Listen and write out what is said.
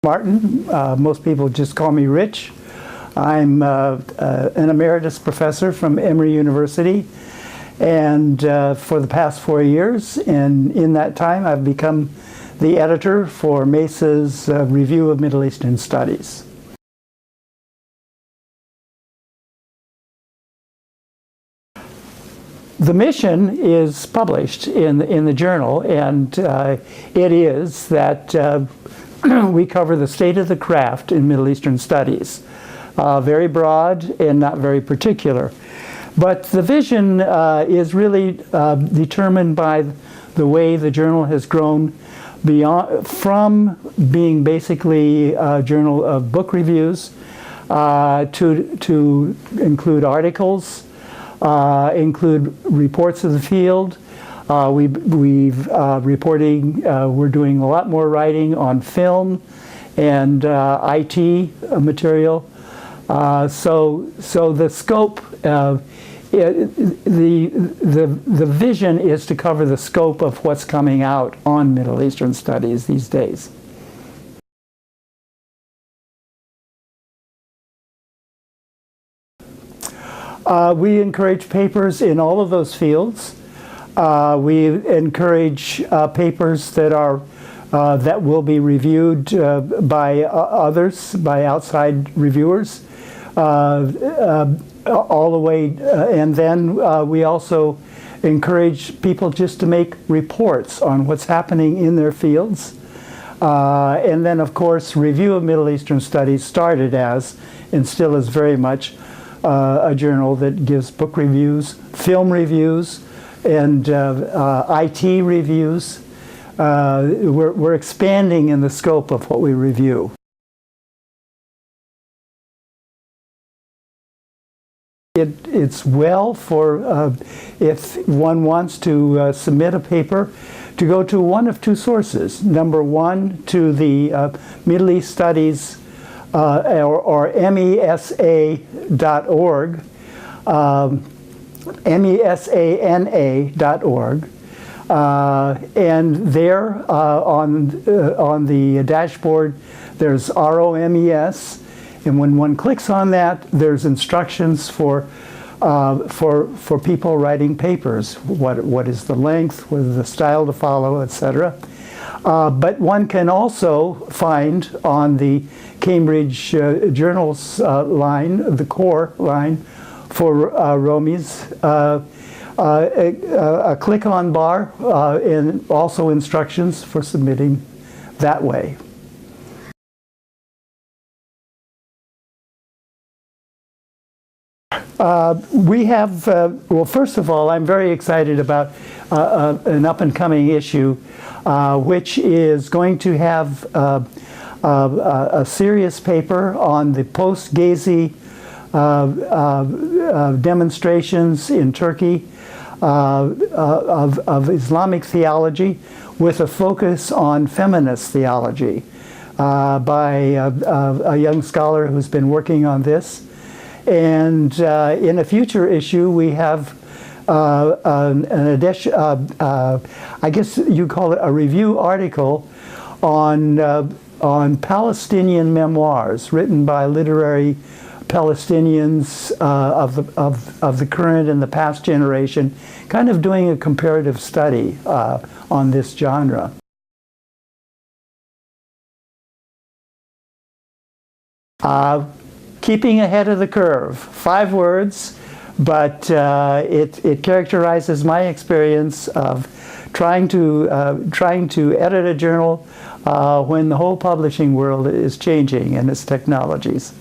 Martin. Most people just call me Rich. I'm an emeritus professor from Emory University, and for the past 4 years, and in that time I've become the editor for MESA's Review of Middle Eastern Studies. The mission is published in the journal, and it is that we cover the state of the craft in Middle Eastern studies. Very broad and not very particular. But the vision is really determined by the way the journal has grown from being basically a journal of book reviews to include articles, include reports of the field. We're doing a lot more writing on film and IT material. So the scope, the vision is to cover the scope of what's coming out on Middle Eastern studies these days. We encourage papers in all of those fields. We encourage papers that are that will be reviewed by others, by outside reviewers, all the way, and then we also encourage people just to make reports on what's happening in their fields. And then, of course, Review of Middle Eastern Studies started as, and still is very much, a journal that gives book reviews, film reviews, and IT reviews. We're expanding in the scope of what we review. It's well for, if one wants to submit a paper, to go to one of two sources. Number one, to the Middle East Studies or MESA.org, MESANA.org. And there on the dashboard there's ROMES, and when one clicks on that, there's instructions for people writing papers. What is the length, what is the style to follow, etc. But one can also find on the Cambridge Journals line, the core line for ROMES, a click-on bar and also instructions for submitting that way. We have, well, first of all, I'm very excited about an up-and-coming issue which is going to have a serious paper on the post-Gezi demonstrations in Turkey of Islamic theology with a focus on feminist theology by a young scholar who's been working on this. And in a future issue, we have an edition, I guess you call it a review article on Palestinian memoirs written by literary Palestinians of the current and the past generation, kind of doing a comparative study on this genre. Keeping ahead of the curve, 5 words, but it characterizes my experience of trying to edit a journal when the whole publishing world is changing in its technologies.